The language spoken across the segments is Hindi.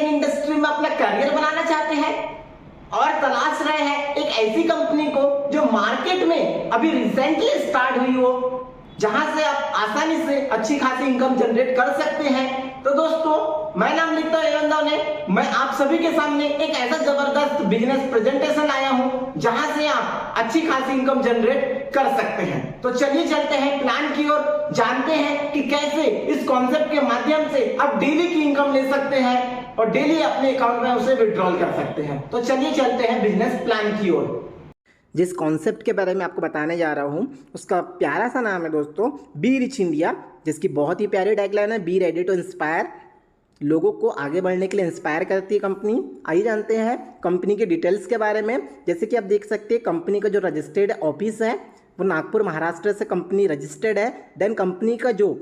इंडस्ट्री में अपना करियर बनाना चाहते हैं और तलाश रहे हैं एक ऐसी कंपनी को जो मार्केट में अभी रिसेंटली स्टार्ट हुई हो, जहां से आप आसानी से अच्छी खासी इनकम जनरेट कर सकते हैं, तो दोस्तों मैं नाम लिखता हूं एलन दाव ने। मैं आप सभी के सामने एक ऐसा जबरदस्त बिजनेस प्रेजेंटेशन आया हूं जहां से आप अच्छी खासी इनकम जनरेट कर सकते हैं। तो चलिए चलते हैं प्लान की ओर, जानते हैं कि कैसे इस कॉन्सेप्ट के माध्यम से आप डेली की इनकम ले सकते हैं और डेली अपने अकाउंट में उसे विड्रॉल कर सकते हैं। तो चलिए चलते हैं बिजनेस प्लान की ओर। जिस कॉन्सेप्ट के बारे में आपको बताने जा रहा हूँ उसका प्यारा सा नाम है दोस्तों बी रिच इंडिया, जिसकी बहुत ही प्यारी टैगलाइन है बी रेडी टू इंस्पायर। लोगों को आगे बढ़ने के लिए इंस्पायर करती है कंपनी। आइए जानते हैं कंपनी के डिटेल्स के बारे में। जैसे कि आप देख सकते हैं कंपनी का जो रजिस्टर्ड ऑफिस है वो नागपुर महाराष्ट्र से कंपनी रजिस्टर्ड है। देन कंपनी का जो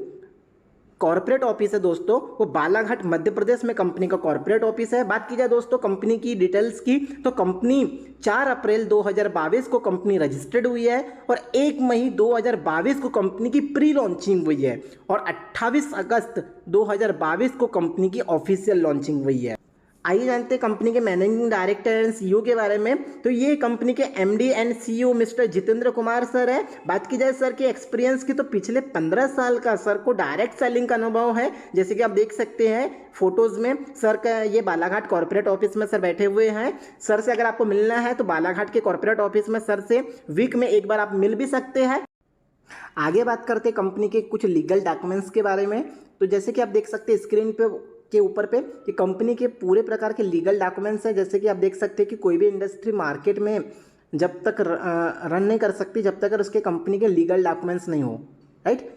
कॉर्पोरेट ऑफिस है दोस्तों वो बालाघाट मध्य प्रदेश में कंपनी का कॉर्पोरेट ऑफिस है। बात की जाए दोस्तों कंपनी की डिटेल्स की, तो कंपनी 4 अप्रैल 2022 को कंपनी रजिस्टर्ड हुई है और 1 मई 2022 को कंपनी की प्री लॉन्चिंग हुई है और 28 अगस्त 2022 को कंपनी की ऑफिशियल लॉन्चिंग हुई है। आइए जानते हैं कंपनी के मैनेजिंग डायरेक्टर एंड सीईओ के बारे में। तो ये कंपनी के MD and CEO mister Jitendra Kumar sir है। बात की जाए सर के एक्सपीरियंस की, तो पिछले 15 साल का सर को डायरेक्ट सेलिंग का अनुभव है। जैसे कि आप देख सकते हैं फोटोज में सर का ये बालाघाट कॉर्पोरेट ऑफिस में सर बैठे हुए हैं। सर से अगर आपको मिलना है तो बालाघाट के कॉर्पोरेट ऑफिस में सर से वीक में एक बार आप मिल भी सकते हैं। आगे बात करते हैं कंपनी के कुछ लीगल डॉक्यूमेंट्स के बारे में। तो जैसे कि आप देख सकते हैं स्क्रीन पे के ऊपर पे कि कंपनी के पूरे प्रकार के लीगल डॉक्यूमेंट्स हैं। जैसे कि आप देख सकते हैं कि कोई भी इंडस्ट्री मार्केट में जब तक रन नहीं कर सकती जब तक उसके कंपनी के लीगल डॉक्यूमेंट्स नहीं हो, राइट।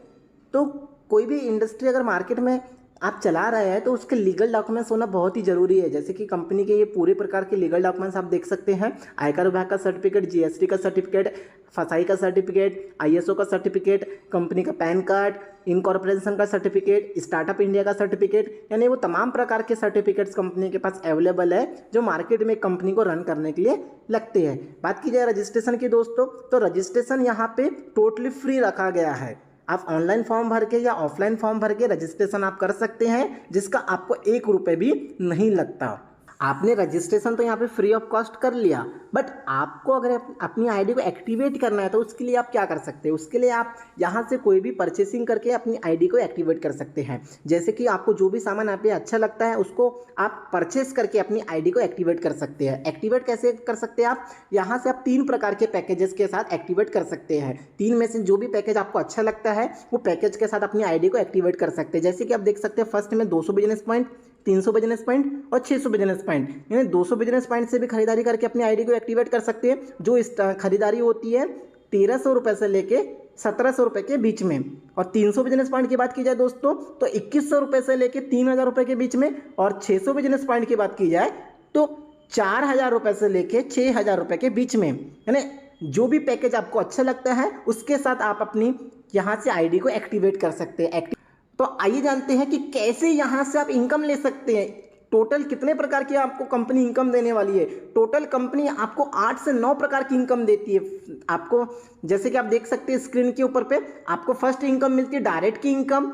तो कोई भी इंडस्ट्री अगर मार्केट में आप चला रहे हैं तो उसके लीगल डॉक्यूमेंट्स होना बहुत ही ज़रूरी है। जैसे कि कंपनी के ये पूरे प्रकार के लीगल डॉक्यूमेंट्स आप देख सकते हैं। आयकर विभाग का सर्टिफिकेट, जीएसटी का सर्टिफिकेट, फसाई का सर्टिफिकेट, आईएसओ का सर्टिफिकेट, कंपनी का पैन कार्ड, इनकॉर्पोरेशन का सर्टिफिकेट, स्टार्टअप इंडिया का सर्टिफिकेट, यानी वो तमाम प्रकार के सर्टिफिकेट्स कंपनी के पास अवेलेबल है जो मार्केट में कंपनी को रन करने के लिए लगते हैं। बात की जाए रजिस्ट्रेशन की दोस्तों, तो रजिस्ट्रेशन यहाँ पे टोटली फ्री रखा गया है। आप ऑनलाइन फॉर्म भर के या ऑफलाइन फॉर्म भर के रजिस्ट्रेशन आप कर सकते हैं, जिसका आपको 1 रुपये भी नहीं लगता। आपने रजिस्ट्रेशन तो यहाँ पे फ्री ऑफ कॉस्ट कर लिया, बट आपको अगर अपनी आईडी को एक्टिवेट करना है तो उसके लिए आप क्या कर सकते हैं, उसके लिए आप यहाँ से कोई भी परचेसिंग करके अपनी आईडी को एक्टिवेट कर सकते हैं। जैसे कि आपको जो भी सामान आप पे अच्छा लगता है उसको आप परचेस करके अपनी आईडी को एक्टिवेट कर सकते हैं। एक्टिवेट कैसे कर सकते हैं आप, यहाँ से आप 3 प्रकार के पैकेजेस के साथ एक्टिवेट कर सकते हैं। 3 में से जो भी पैकेज आपको अच्छा लगता है वो पैकेज के साथ अपनी आईडी को एक्टिवेट कर सकते हैं। जैसे कि आप देख सकते हैं फर्स्ट में 200 बिजनेस पॉइंट, 300 बिजनेस पॉइंट और 600 बिजनेस पॉइंट, यानी 200 बिजनेस पॉइंट से भी खरीदारी करके अपनी आईडी को एक्टिवेट कर सकते हैं। जो इस खरीदारी होती है 1300 रुपये से लेके 1700 रुपये के बीच में। और 300 बिजनेस पॉइंट की बात की जाए दोस्तों तो 2100 रुपये से लेके 3000 रुपये के बीच में। और 600 बिजनेस पॉइंट की बात की जाए तो 4000 रुपये से लेके 6000 रुपये के बीच में। यानी जो भी पैकेज आपको अच्छा लगता है उसके साथ आप अपनी यहाँ से आईडी को एक्टिवेट कर सकते हैं। तो आइए जानते हैं कि कैसे यहाँ से आप इनकम ले सकते हैं। टोटल कितने प्रकार की आपको कंपनी इनकम देने वाली है। टोटल कंपनी आपको 8 से 9 प्रकार की इनकम देती है आपको। जैसे कि आप देख सकते हैं स्क्रीन के ऊपर पे आपको फर्स्ट इनकम मिलती है डायरेक्ट की इनकम,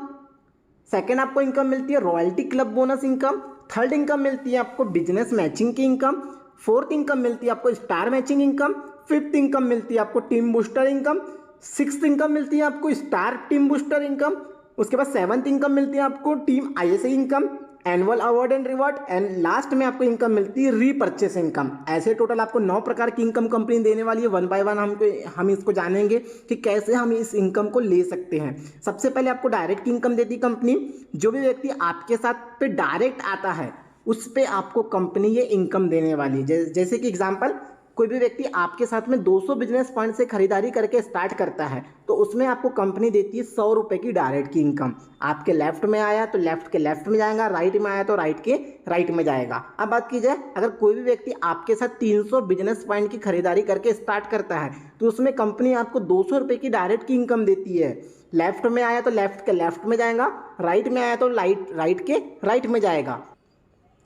सेकेंड आपको इनकम मिलती है royalty club bonus income, third income मिलती है आपको बिजनेस मैचिंग की इनकम, फोर्थ इनकम मिलती है आपको star matching income, fifth income मिलती है आपको team booster income, sixth income मिलती है आपको स्टार टीम बूस्टर इनकम, उसके बाद 7th इनकम मिलती है आपको team ISA income, annual award and reward, and last में आपको इनकम मिलती है रीपर्चेस इनकम। ऐसे टोटल आपको 9 प्रकार की इनकम कंपनी देने वाली है। 1 बाय 1 हम इसको जानेंगे कि कैसे हम इस इनकम को ले सकते हैं। सबसे पहले आपको डायरेक्ट इनकम देती है कंपनी। जो भी व्यक्ति आपके साथ पे डायरेक्ट आता है उस पर आपको कंपनी ये इनकम देने वाली है। जैसे कि एग्जाम्पल, कोई भी व्यक्ति आपके साथ में 200 बिजनेस पॉइंट से खरीदारी करके स्टार्ट करता है तो उसमें आपको कंपनी देती है 100 रुपये की डायरेक्ट की इनकम। आपके लेफ्ट में आया तो लेफ्ट के लेफ्ट में जाएगा, राइट में आया तो राइट के राइट में जाएगा। अब बात की जाए अगर कोई भी व्यक्ति आपके साथ 300 बिजनेस पॉइंट की खरीदारी करके स्टार्ट करता है तो उसमें कंपनी आपको 200 रुपये की डायरेक्ट की इनकम देती है। लेफ्ट में आया तो लेफ्ट के लेफ्ट में जाएगा, राइट में आया तो राइट के राइट में जाएगा।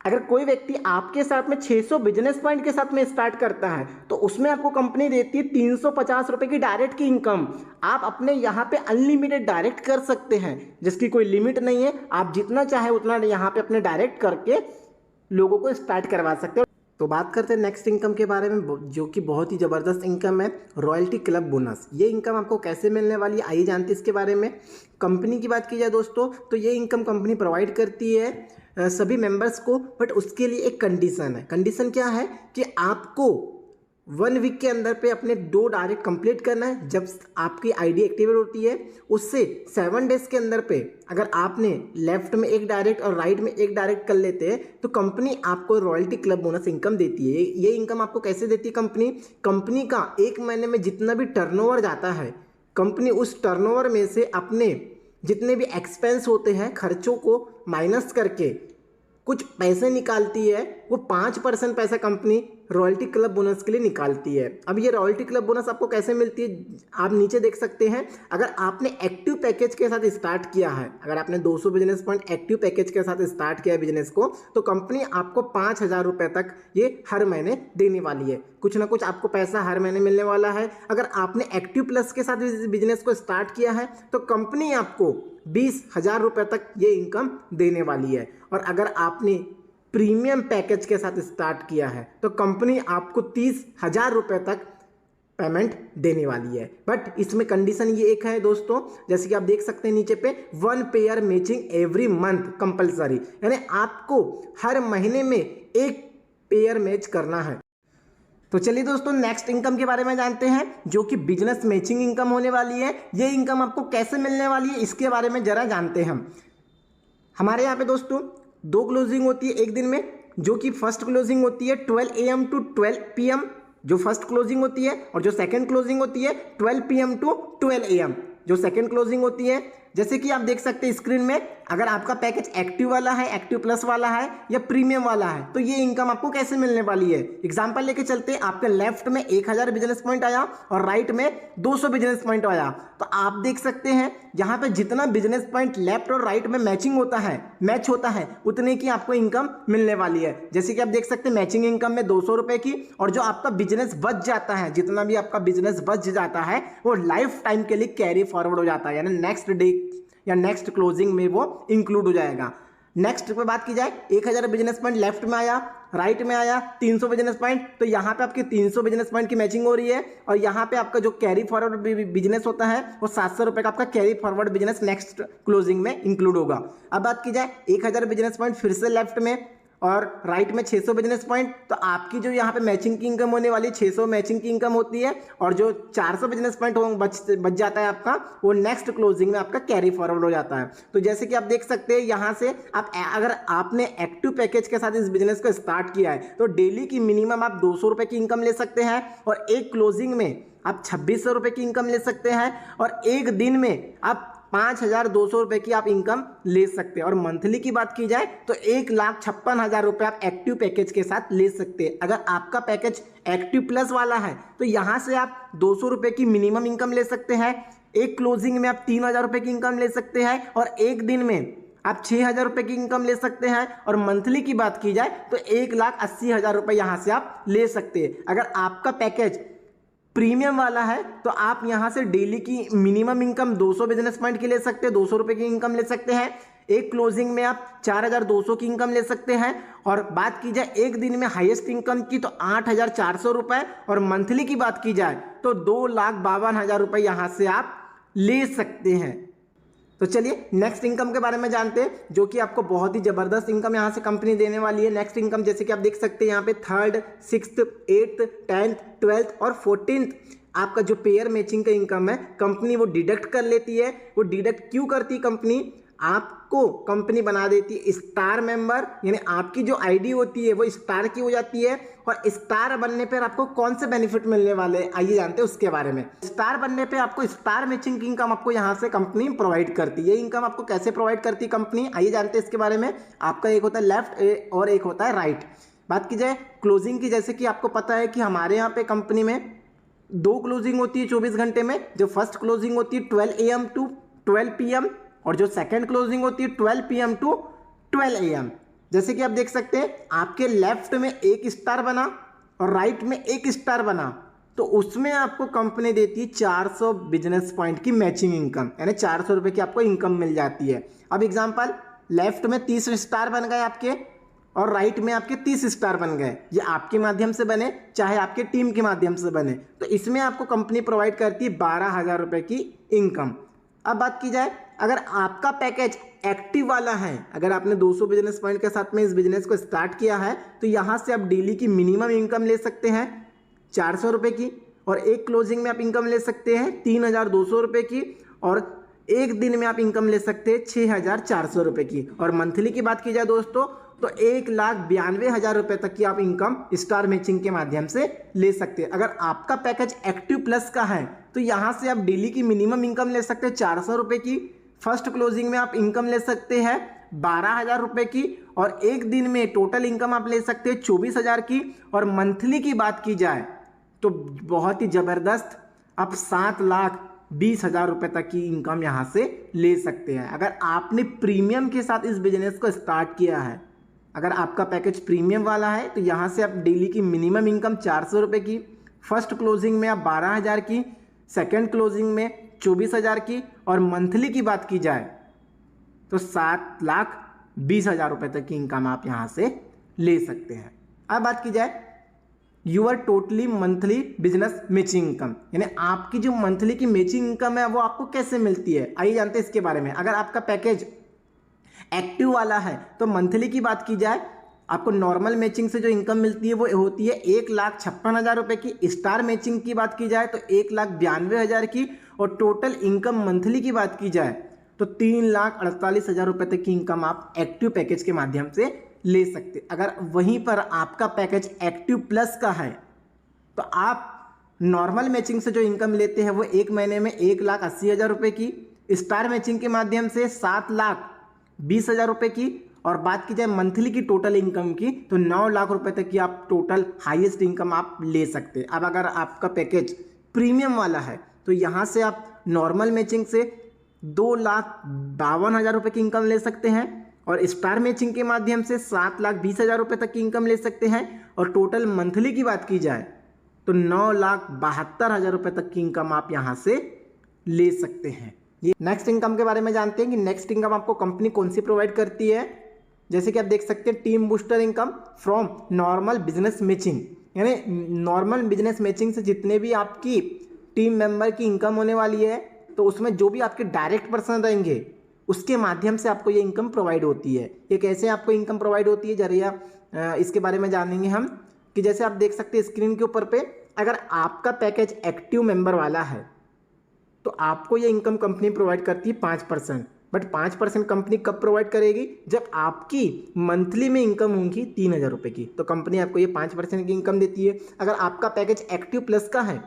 अगर कोई व्यक्ति आपके साथ में 600 बिजनेस पॉइंट के साथ में स्टार्ट करता है तो उसमें आपको कंपनी देती है 350 रुपये की डायरेक्ट की इनकम। आप अपने यहाँ पे अनलिमिटेड डायरेक्ट कर सकते हैं, जिसकी कोई लिमिट नहीं है। आप जितना चाहे उतना यहाँ पे अपने डायरेक्ट करके लोगों को स्टार्ट करवा सकते हो। तो बात करते हैं नेक्स्ट इनकम के बारे में, जो कि बहुत ही ज़बरदस्त इनकम है, रॉयल्टी क्लब बोनस। ये इनकम आपको कैसे मिलने वाली है, आइए जानते हैं इसके बारे में। कंपनी की बात की जाए दोस्तों, तो ये इनकम कंपनी प्रोवाइड करती है सभी मेंबर्स को, बट उसके लिए एक कंडीशन है। कंडीशन क्या है कि आपको 1 वीक के अंदर पे अपने 2 डायरेक्ट कंप्लीट करना है। जब आपकी आईडी एक्टिवेट होती है उससे 7 डेज के अंदर पे अगर आपने लेफ्ट में एक डायरेक्ट और राइट में एक डायरेक्ट कर लेते हैं तो कंपनी आपको रॉयल्टी क्लब बोनस इनकम देती है। ये इनकम आपको कैसे देती है कंपनी का 1 महीने में जितना भी टर्नओवर जाता है, कंपनी उस टर्नओवर में से अपने जितने भी एक्सपेंस होते हैं, खर्चों को माइनस करके कुछ पैसे निकालती है। वो 5% पैसा कंपनी रॉयल्टी क्लब बोनस के लिए निकालती है। अब ये रॉयल्टी क्लब बोनस आपको कैसे मिलती है, आप नीचे देख सकते हैं। अगर आपने एक्टिव पैकेज के साथ स्टार्ट किया है, अगर आपने 200 बिजनेस पॉइंट एक्टिव पैकेज के साथ स्टार्ट किया है बिजनेस को, तो कंपनी आपको 5,000 रुपये तक ये हर महीने देने वाली है। कुछ ना कुछ आपको पैसा हर महीने मिलने वाला है। अगर आपने एक्टिव प्लस के साथ बिजनेस को स्टार्ट किया है तो कंपनी आपको 20,000 रुपये तक ये इनकम देने वाली है। और अगर आपने प्रीमियम पैकेज के साथ स्टार्ट किया है तो कंपनी आपको 30,000 रुपये तक पेमेंट देने वाली है। बट इसमें कंडीशन ये एक है दोस्तों, जैसे कि आप देख सकते हैं नीचे पे 1 pair matching every month compulsory, यानी आपको हर महीने में 1 पेयर मैच करना है। तो चलिए दोस्तों नेक्स्ट इनकम के बारे में जानते हैं, जो कि बिजनेस मैचिंग इनकम होने वाली है। ये इनकम आपको कैसे मिलने वाली है इसके बारे में जरा जानते हैं हम। हमारे यहाँ पे दोस्तों 2 क्लोजिंग होती है एक दिन में, जो कि फर्स्ट क्लोजिंग होती है 12 AM टू 12 PM, जो फर्स्ट क्लोजिंग होती है, और जो सेकंड क्लोजिंग होती है 12 PM टू 12 AM, जो सेकंड क्लोजिंग होती है। जैसे कि आप देख सकते हैं स्क्रीन में, अगर आपका पैकेज एक्टिव वाला है, एक्टिव प्लस वाला है या प्रीमियम वाला है, तो ये इनकम आपको कैसे मिलने वाली है। एग्जांपल लेके चलते हैं। आपके लेफ्ट में 1000 बिजनेस पॉइंट आया और राइट में 200 बिजनेस पॉइंट आया, तो आप देख सकते हैं यहाँ पे जितना बिजनेस पॉइंट लेफ्ट और राइट में मैचिंग होता है, मैच होता है, उतने की आपको इनकम मिलने वाली है। जैसे कि आप देख सकते हैं मैचिंग इनकम में 200 रुपए की, और जो आपका बिजनेस बच जाता है, जितना भी आपका बिजनेस बच जाता है वो लाइफ टाइम के लिए कैरी फॉरवर्ड हो जाता है, यानी नेक्स्ट डे या नेक्स्ट क्लोजिंग में वो इंक्लूड हो जाएगा। नेक्स्ट पे बात की जाए, 1000 बिजनेस पॉइंट लेफ्ट में आया, राइट में आया 300 बिजनेस पॉइंट, तो यहाँ पे आपकी 300 बिजनेस पॉइंट की मैचिंग हो रही है। और यहाँ पे आपका जो कैरी फॉरवर्ड बिजनेस होता है वो 700 रुपये का आपका carry forward business next closing में इंक्लूड होगा। अब बात की जाए 1000 बिजनेस पॉइंट फिर से लेफ्ट में और राइट में 600 बिजनेस पॉइंट, तो आपकी जो यहाँ पे मैचिंग की इनकम होने वाली 600 मैचिंग की इनकम होती है, और जो 400 बिजनेस पॉइंट बच जाता है आपका, वो नेक्स्ट क्लोजिंग में आपका कैरी फॉरवर्ड हो जाता है। तो जैसे कि आप देख सकते हैं यहाँ से आप अगर आपने एक्टिव पैकेज के साथ इस बिजनेस को स्टार्ट किया है तो डेली की मिनिमम आप 200 रुपये की इनकम ले सकते हैं, और एक क्लोजिंग में आप 2600 रुपये की इनकम ले सकते हैं, और एक दिन में आप 5,200 रुपये की आप इनकम ले सकते हैं। और मंथली की बात की जाए तो 1,56,000 रुपये आप एक्टिव पैकेज के साथ ले सकते हैं। अगर आपका पैकेज एक्टिव प्लस वाला है तो यहाँ से आप 200 रुपये की मिनिमम इनकम ले सकते हैं, एक क्लोजिंग में आप 3,000 रुपये की इनकम ले सकते हैं, और एक दिन में आप 6,000 रुपये की इनकम ले सकते हैं। और मंथली की बात की जाए तो 1,80,000 रुपये यहाँ से आप ले सकते हैं। अगर आपका पैकेज प्रीमियम वाला है तो आप यहां से डेली की मिनिमम इनकम 200 बिजनेस पॉइंट की ले सकते हैं, 200 रुपये की इनकम ले सकते हैं, एक क्लोजिंग में आप 4,200 की इनकम ले सकते हैं। और बात की जाए एक दिन में हाईएस्ट इनकम की तो 8,400 रुपये, और मंथली की बात की जाए तो 2,52,000 रुपये यहां से आप ले सकते हैं। तो चलिए नेक्स्ट इनकम के बारे में जानते हैं, जो कि आपको बहुत ही जबरदस्त इनकम यहाँ से कंपनी देने वाली है। नेक्स्ट इनकम जैसे कि आप देख सकते हैं यहाँ पे 3rd, 6th, 8th, 10th, 12th और 14th आपका जो पेयर मैचिंग का इनकम है कंपनी वो डिडक्ट कर लेती है। वो डिडक्ट क्यों करती है कंपनी? आपको कंपनी बना देती है स्टार मेंबर, यानी आपकी जो आईडी होती है वो स्टार की हो जाती है। और स्टार बनने पर आपको कौन से बेनिफिट मिलने वाले हैं आइए जानते हैं उसके बारे में। स्टार बनने पे आपको स्टार मैचिंग की इनकम आपको यहाँ से कंपनी प्रोवाइड करती है। ये इनकम आपको कैसे प्रोवाइड करती है कंपनी आइए जानते हैं इसके बारे में। आपका एक होता है लेफ्ट और एक होता है राइट। बात की जाए क्लोजिंग की, जैसे कि आपको पता है कि हमारे यहाँ पे कंपनी में 2 क्लोजिंग होती है 24 घंटे में। जो फर्स्ट क्लोजिंग होती है 12 AM टू 12 PM, और जो सेकेंड क्लोजिंग होती है 12 PM टू 12 AM। जैसे कि आप देख सकते हैं आपके लेफ्ट में 1 स्टार बना और राइट में 1 स्टार बना, तो उसमें आपको कंपनी देती है 400 बिजनेस पॉइंट की मैचिंग इनकम, यानी 400 रुपये की आपको इनकम मिल जाती है। अब एग्जांपल लेफ्ट में 30 स्टार बन गए आपके और राइट में आपके 30 स्टार बन गए। ये आपके माध्यम से बने चाहे आपके टीम के माध्यम से बने, तो इसमें आपको कंपनी प्रोवाइड करती है 12,000 रुपये की इनकम। अब बात की जाए, अगर आपका पैकेज एक्टिव वाला है, अगर आपने 200 बिजनेस पॉइंट के साथ में इस बिजनेस को स्टार्ट किया है, तो यहाँ से आप डेली की मिनिमम इनकम ले सकते हैं 400 रुपये की, और एक क्लोजिंग में आप इनकम ले सकते हैं 3,200 रुपये की, और एक दिन में आप इनकम ले सकते हैं 6,400 रुपये की। और मंथली की बात की जाए दोस्तों, तो 1,92,000 रुपये तक की आप इनकम स्टार मैचिंग के माध्यम से ले सकते हैं। अगर आपका पैकेज एक्टिव प्लस का है, तो यहाँ से आप डेली की मिनिमम इनकम ले सकते हैं 400 रुपये की, फर्स्ट क्लोजिंग में आप इनकम ले सकते हैं 12,000 रुपये की, और एक दिन में टोटल इनकम आप ले सकते हैं 24,000 की। और मंथली की बात की जाए तो बहुत ही ज़बरदस्त, आप 7,20,000 रुपये तक की इनकम यहाँ से ले सकते हैं। अगर आपने प्रीमियम के साथ इस बिजनेस को स्टार्ट किया है, अगर आपका पैकेज प्रीमियम वाला है, तो यहाँ से आप डेली की मिनिमम इनकम 400 रुपये की, फर्स्ट क्लोजिंग में आप 12,000 की, सेकंड क्लोजिंग में 24,000 की, और मंथली की बात की जाए तो 7,20,000 रुपये तक की इनकम आप यहाँ से ले सकते हैं। अब बात की जाए your totally monthly business matching income, यानी आपकी जो मंथली की मैचिंग इनकम है वो आपको कैसे मिलती है, आइए जानते हैं इसके बारे में। अगर आपका पैकेज एक्टिव वाला है, तो मंथली की बात की जाए, आपको नॉर्मल मैचिंग से जो इनकम मिलती है वो होती है 1,56,000 रुपये की। स्टार मैचिंग की बात की जाए तो 1,92,000 की, और टोटल इनकम मंथली की बात की जाए तो 3,48,000 रुपये तक की इनकम आप एक्टिव पैकेज के माध्यम से ले सकते। अगर वहीं पर आपका पैकेज एक्टिव प्लस का है, तो आप नॉर्मल मैचिंग से जो इनकम लेते हैं वो एक महीने में 1,80,000 रुपये की, स्टार मैचिंग के माध्यम से 7,20,000 रुपये की, और बात की जाए मंथली की टोटल इनकम की तो 9 लाख रुपए तक की आप टोटल हाईएस्ट इनकम आप ले सकते हैं। अब अगर आपका पैकेज प्रीमियम वाला है, तो यहाँ से आप नॉर्मल मैचिंग से 2,52,000 रुपये की इनकम ले सकते हैं, और स्टार मैचिंग के माध्यम से 7,20,000 रुपये तक की इनकम ले सकते हैं, और टोटल मंथली की बात की जाए तो 9,72,000 रुपये तक की इनकम आप यहाँ से ले सकते हैं। ये नेक्स्ट इनकम के बारे में जानते हैं कि नेक्स्ट इनकम आपको कंपनी कौन सी प्रोवाइड करती है। जैसे कि आप देख सकते हैं team booster income from normal business matching, यानी नॉर्मल बिजनेस मैचिंग से जितने भी आपकी टीम मेंबर की इनकम होने वाली है, तो उसमें जो भी आपके डायरेक्ट पर्सन रहेंगे उसके माध्यम से आपको ये इनकम प्रोवाइड होती है। ये कैसे आपको इनकम प्रोवाइड होती है, जरिए इसके बारे में जानेंगे हम। कि जैसे आप देख सकते हैं स्क्रीन के ऊपर पे, अगर आपका पैकेज एक्टिव मेंबर वाला है तो आपको ये इनकम कंपनी प्रोवाइड करती है 5%। बट 5% कंपनी कब प्रोवाइड करेगी, जब आपकी मंथली में इनकम होगी 3,000 रुपये की, तो कंपनी आपको ये 5% की इनकम देती है। अगर आपका पैकेज एक्टिव प्लस का है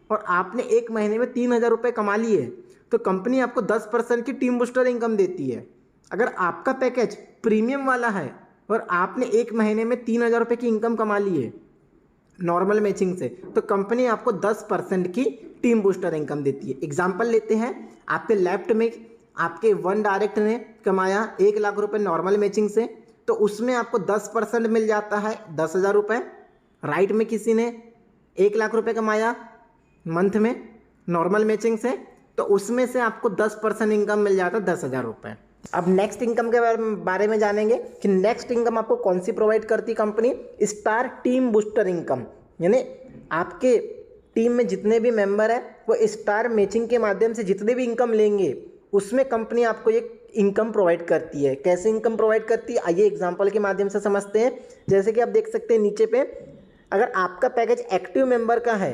और आपने एक महीने में 3,000 रुपये कमा लिए, तो कंपनी आपको 10% की टीम बूस्टर इनकम देती है। अगर आपका पैकेज प्रीमियम वाला है और आपने एक महीने में 3,000 रुपये की इनकम कमा ली है नॉर्मल मैचिंग से, तो कंपनी आपको 10% की टीम बूस्टर इनकम देती है। एग्जाम्पल लेते हैं, आपके लेफ्ट में आपके वन डायरेक्ट ने कमाया 1 लाख रुपए नॉर्मल मैचिंग से, तो उसमें आपको 10% मिल जाता है 10,000 रुपये। राइट में किसी ने 1 लाख रुपए कमाया मंथ में नॉर्मल मैचिंग से, तो उसमें से आपको 10% इनकम मिल जाता है 10,000 रुपये। अब नेक्स्ट इनकम के बारे में जानेंगे कि नेक्स्ट इनकम आपको कौन सी प्रोवाइड करती company. Star team booster income, यानी आपके टीम में जितने भी मेंबर हैं वो स्टार मैचिंग के माध्यम से जितने भी इनकम लेंगे उसमें कंपनी आपको एक इनकम प्रोवाइड करती है। कैसे इनकम प्रोवाइड करती है, आइए एग्जांपल के माध्यम से समझते हैं। जैसे कि आप देख सकते हैं नीचे पे, अगर आपका पैकेज एक्टिव मेंबर का है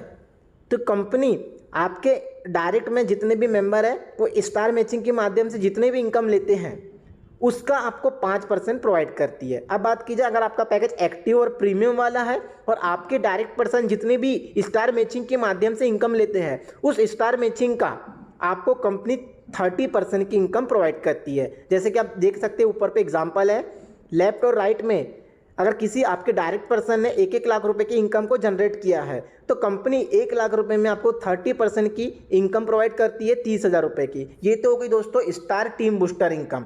तो कंपनी आपके डायरेक्ट में जितने भी मेंबर हैं वो स्टार मैचिंग के माध्यम से जितने भी इनकम लेते हैं उसका आपको 5% प्रोवाइड करती है। अब बात की जाए, अगर आपका पैकेज एक्टिव और प्रीमियम वाला है और आपके डायरेक्ट पर्सन जितने भी स्टार मैचिंग के माध्यम से इनकम लेते हैं, उस स्टार मैचिंग का आपको कंपनी 30% की इनकम प्रोवाइड करती है। जैसे कि आप देख सकते हैं ऊपर पे एग्जांपल है, लेफ्ट और राइट में अगर किसी आपके डायरेक्ट पर्सन ने 1-1 लाख रुपए की इनकम को जनरेट किया है, तो कंपनी 1 लाख रुपए में आपको 30% की इनकम प्रोवाइड करती है 30,000 रुपये की। ये तो हो गई दोस्तों स्टार टीम बूस्टर इनकम।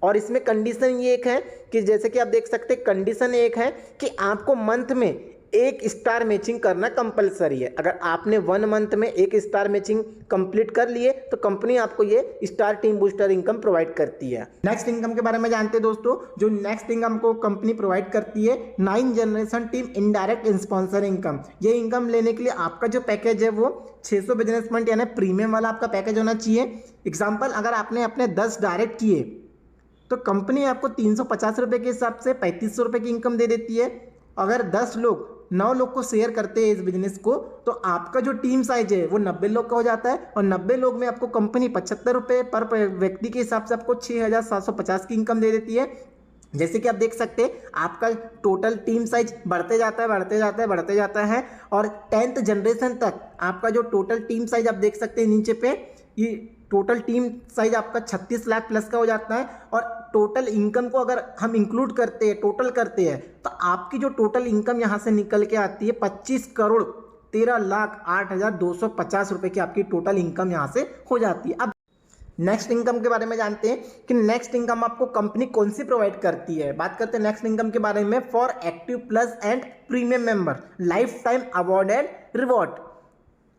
और इसमें कंडीशन ये एक है कि जैसे कि आप देख सकते हैं, कंडीशन एक है कि आपको मंथ में 1 स्टार मैचिंग करना कंपलसरी है। अगर आपने 1 मंथ में 1 स्टार मैचिंग कंप्लीट कर लिए तो कंपनी आपको ये star team booster income provide करती है। नेक्स्ट इनकम के बारे में जानते हैं दोस्तों। जो नेक्स्ट इनकम को कंपनी प्रोवाइड करती है 9 generation team indirect sponsor income. ये इनकम लेने के लिए आपका जो पैकेज है वो 600 बिजनेस पॉइंट यानी प्रीमियम वाला आपका पैकेज होना चाहिए। एग्जाम्पल, अगर आपने अपने 10 डायरेक्ट किए तो कंपनी आपको 350 रुपये के हिसाब से 3500 रुपये की इनकम दे देती है। अगर 9 लोग को शेयर करते हैं इस बिजनेस को तो आपका जो टीम साइज है वो 90 लोग का हो जाता है और 90 लोग में आपको कंपनी 75 रुपये पर व्यक्ति के हिसाब से आपको 6750 की इनकम दे देती है। जैसे कि आप देख सकते हैं आपका टोटल टीम साइज बढ़ते जाता है और 10th जनरेशन तक आपका जो टोटल टीम साइज आप देख सकते हैं नीचे पे, ये टोटल टीम साइज आपका 36 लाख प्लस का हो जाता है। और टोटल इनकम को अगर हम इंक्लूड करते हैं, टोटल करते हैं, तो आपकी जो टोटल इनकम यहाँ से निकल के आती है 25,13,08,250 रुपये की आपकी टोटल इनकम यहाँ से हो जाती है। अब नेक्स्ट इनकम के बारे में जानते हैं कि नेक्स्ट इनकम आपको कंपनी कौन सी प्रोवाइड करती है। बात करते हैं नेक्स्ट इनकम के बारे में। For active plus and premium member life time award and reward.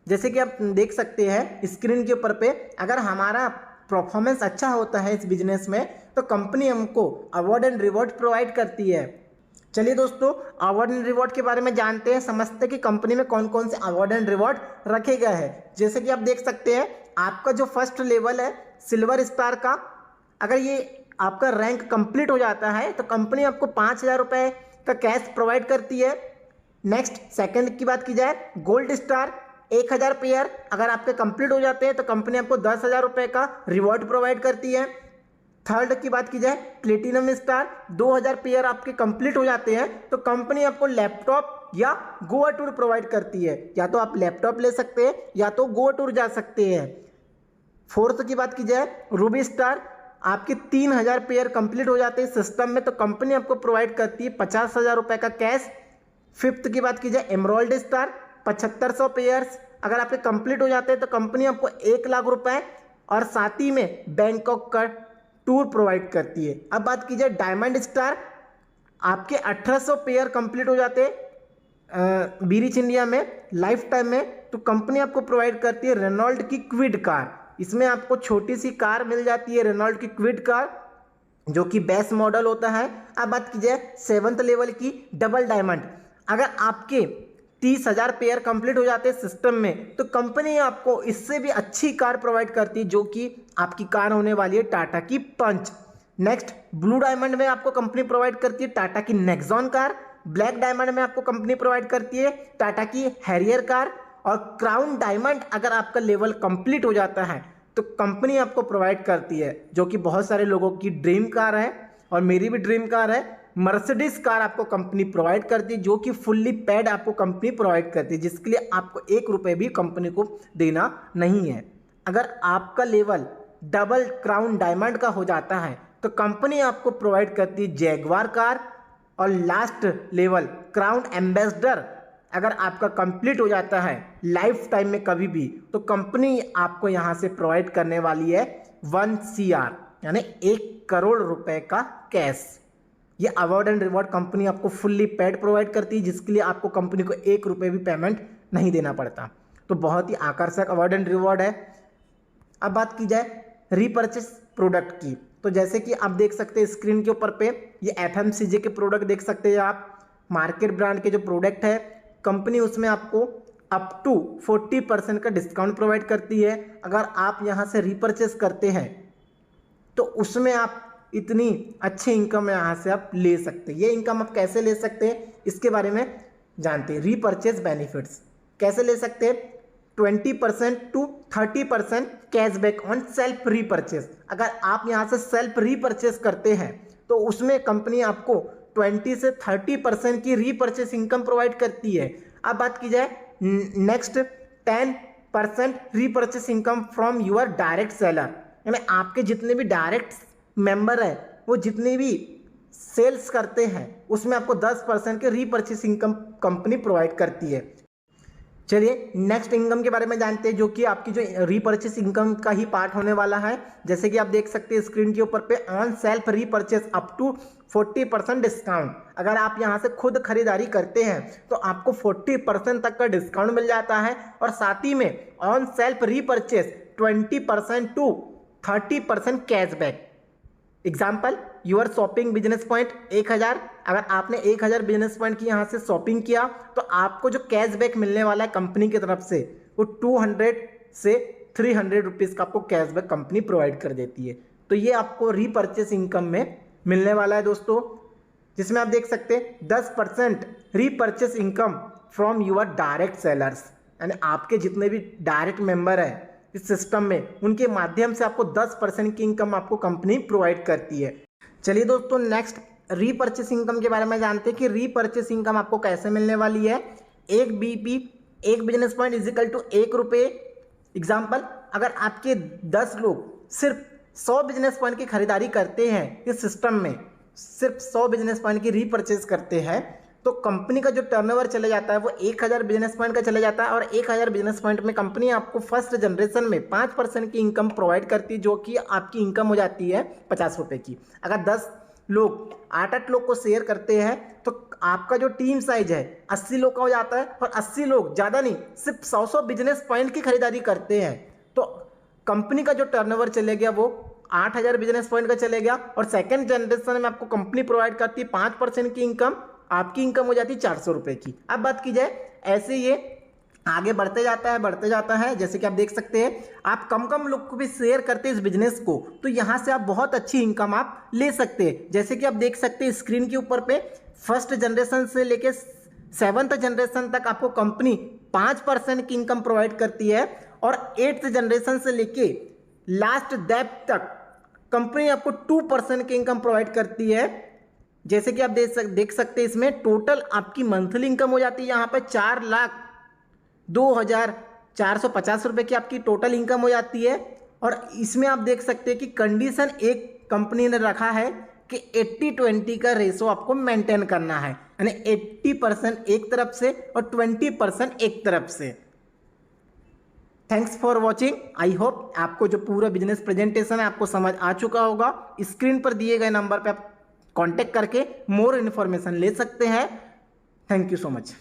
जैसे कि आप देख सकते हैं स्क्रीन के ऊपर पे, अगर हमारा परफॉर्मेंस अच्छा होता है इस बिजनेस में तो कंपनी हमको अवार्ड एंड रिवॉर्ड प्रोवाइड करती है। चलिए दोस्तों, अवार्ड एंड रिवॉर्ड के बारे में जानते हैं, समझते हैं कि कंपनी में कौन कौन से अवार्ड एंड रिवॉर्ड रखे गए हैं। जैसे कि आप देख सकते हैं आपका जो फर्स्ट लेवल है सिल्वर स्टार का, अगर ये आपका रैंक कंप्लीट हो जाता है तो कंपनी आपको 5000 रुपये का कैश प्रोवाइड करती है। नेक्स्ट सेकंड की बात की जाए, गोल्ड स्टार 1000 पेयर अगर आपके कंप्लीट हो जाते हैं तो कंपनी आपको 10,000 रुपये का रिवॉर्ड प्रोवाइड करती है। थर्ड की बात की जाए, प्लेटिनम स्टार 2000 पेयर आपके कंप्लीट हो जाते हैं तो कंपनी आपको लैपटॉप या गोवा टूर प्रोवाइड करती है। या तो आप लैपटॉप ले सकते हैं या तो गोवा टूर जा सकते हैं। फोर्थ की बात की जाए, रूबी स्टार आपके 3000 पेयर कंप्लीट हो जाते हैं सिस्टम में तो कंपनी आपको प्रोवाइड करती है 50,000 रुपये का कैश। फिफ्थ की बात की जाए, एमराल्ड स्टार 7500 पेयर्स अगर आपके कंप्लीट हो जाते हैं तो कंपनी आपको 1 लाख रुपए और साथ ही में बैंकॉक का टूर प्रोवाइड करती है। अब बात की जाए डायमंड स्टार, आपके 1800 पेयर कंप्लीट हो जाते हैं बीरिच इंडिया में लाइफ टाइम में तो कंपनी आपको प्रोवाइड करती है रेनॉल्ट की क्विड कार। इसमें आपको छोटी सी कार मिल जाती है रेनॉल्ट की क्विड कार जो कि बेस्ट मॉडल होता है। अब बात की जाए 7th लेवल की डबल डायमंड, अगर आपके 30,000 पेयर कंप्लीट हो जाते हैं सिस्टम में तो कंपनी आपको इससे भी अच्छी कार प्रोवाइड करती है जो कि आपकी कार होने वाली है टाटा की पंच। नेक्स्ट ब्लू डायमंड में आपको कंपनी प्रोवाइड करती है टाटा की नेक्सॉन कार। ब्लैक डायमंड में आपको कंपनी प्रोवाइड करती है टाटा की हैरियर कार। और क्राउन डायमंड अगर आपका लेवल कंप्लीट हो जाता है तो कंपनी आपको प्रोवाइड करती है जो कि बहुत सारे लोगों की ड्रीम कार है और मेरी भी ड्रीम कार है, मर्सिडीज कार आपको कंपनी प्रोवाइड करती है जो कि फुल्ली पेड आपको कंपनी प्रोवाइड करती है जिसके लिए आपको 1 रुपये भी कंपनी को देना नहीं है। अगर आपका लेवल डबल क्राउन डायमंड का हो जाता है तो कंपनी आपको प्रोवाइड करती है जैगवार कार। और लास्ट लेवल क्राउन एम्बेसडर अगर आपका कंप्लीट हो जाता है लाइफ टाइम में कभी भी तो कंपनी आपको यहाँ से प्रोवाइड करने वाली है 1 CR यानी 1 करोड़ रुपए का कैश। ये अवार्ड एंड रिवॉर्ड कंपनी आपको फुल्ली पेड प्रोवाइड करती है जिसके लिए आपको कंपनी को 1 रुपये भी पेमेंट नहीं देना पड़ता। तो बहुत ही आकर्षक अवार्ड एंड रिवॉर्ड है। अब बात की जाए रीपर्चेस प्रोडक्ट की, तो जैसे कि आप देख सकते हैं स्क्रीन के ऊपर पे ये FMCG के प्रोडक्ट देख सकते हैं आप। मार्केट ब्रांड के जो प्रोडक्ट है कंपनी उसमें आपको अप टू 40% का डिस्काउंट प्रोवाइड करती है। अगर आप यहाँ से रीपर्चेस करते हैं तो उसमें आप इतनी अच्छी इनकम यहाँ से आप ले सकते हैं। ये इनकम आप कैसे ले सकते हैं इसके बारे में जानते हैं। रीपर्चेस बेनिफिट्स कैसे ले सकते हैं, 20% to 30% cashback on self repurchase. अगर आप यहाँ से सेल्फ रीपर्चेस करते हैं तो उसमें कंपनी आपको 20 से 30% की रीपर्चेस इनकम प्रोवाइड करती है। अब बात की जाए next 10% repurchase income from your direct seller, यानी आपके जितने भी डायरेक्ट मेंबर है वो जितने भी सेल्स करते हैं उसमें आपको 10% के रीपर्चेस इनकम कंपनी प्रोवाइड करती है। चलिए नेक्स्ट इनकम के बारे में जानते हैं जो कि आपकी जो रीपर्चेस इनकम का ही पार्ट होने वाला है। जैसे कि आप देख सकते हैं स्क्रीन के ऊपर पे on self repurchase up to 40% discount. अगर आप यहाँ से खुद खरीदारी करते हैं तो आपको 40% तक का डिस्काउंट मिल जाता है और साथ ही में on self repurchase 20% to 30% cashback. Example, your shopping business point 1000, अगर आपने 1000 बिजनेस पॉइंट की यहाँ से शॉपिंग किया तो आपको जो कैशबैक मिलने वाला है कंपनी की तरफ से वो 200 से 300 रुपीज़ का आपको कैशबैक कंपनी प्रोवाइड कर देती है। तो ये आपको रीपरचेस इनकम में मिलने वाला है दोस्तों, जिसमें आप देख सकते हैं 10% repurchase income from your direct sellers, यानी आपके जितने भी डायरेक्ट मेंबर हैं इस सिस्टम में उनके माध्यम से आपको 10% की इनकम आपको कंपनी प्रोवाइड करती है। चलिए दोस्तों, नेक्स्ट रीपरचेस इनकम के बारे में जानते हैं कि रीपरचेस इनकम आपको कैसे मिलने वाली है। एक बीपी, एक business point is equal to 1 रुपये। एग्जाम्पल, अगर आपके 10 लोग सिर्फ 100 बिजनेस पॉइंट की खरीदारी करते हैं इस सिस्टम में, सिर्फ 100 बिजनेस पॉइंट की रीपरचेज करते हैं, तो कंपनी का जो टर्नओवर चले जाता है वो 1000 बिजनेस पॉइंट का चले जाता है और 1000 बिजनेस पॉइंट में कंपनी आपको फर्स्ट जनरेशन में 5% की इनकम प्रोवाइड करती है, जो कि आपकी इनकम हो जाती है 50 रुपये की। अगर 10 लोग 8 लोग को शेयर करते हैं तो आपका जो टीम साइज है 80 लोग का हो जाता है और 80 लोग, ज़्यादा नहीं, सिर्फ 100 बिजनेस पॉइंट की खरीदारी करते हैं तो कंपनी का जो टर्नओवर चले गया वो 8000 बिजनेस पॉइंट का चले गया और सेकंड जनरेशन में आपको कंपनी प्रोवाइड करती है 5% की इनकम, आपकी इनकम हो जाती है 400 रुपये की। अब बात की जाए, ऐसे ये आगे बढ़ते जाता है। जैसे कि आप देख सकते हैं, आप कम लोग को भी शेयर करते हैं इस बिजनेस को, तो यहाँ से आप बहुत अच्छी इनकम आप ले सकते हैं। जैसे कि आप देख सकते हैं स्क्रीन के ऊपर पे फर्स्ट जनरेशन से लेके 7th जनरेशन तक आपको कंपनी 5% की इनकम प्रोवाइड करती है और 8th जनरेशन से लेके लास्ट डेप्थ तक कंपनी आपको 2% की इनकम प्रोवाइड करती है। जैसे कि आप देख सकते हैं इसमें टोटल आपकी मंथली इनकम हो जाती है यहाँ पे 4,02,450 रुपये की आपकी टोटल इनकम हो जाती है। और इसमें आप देख सकते हैं कि कंडीशन एक कंपनी ने रखा है कि 80-20 का रेशो आपको मेंटेन करना है, यानी 80% एक तरफ से और 20% एक तरफ से। Thanks for watching. I hope आपको जो पूरा बिजनेस प्रेजेंटेशन है आपको समझ आ चुका होगा। स्क्रीन पर दिए गए नंबर पर आप कांटेक्ट करके मोर इन्फॉर्मेशन ले सकते हैं। Thank you so much.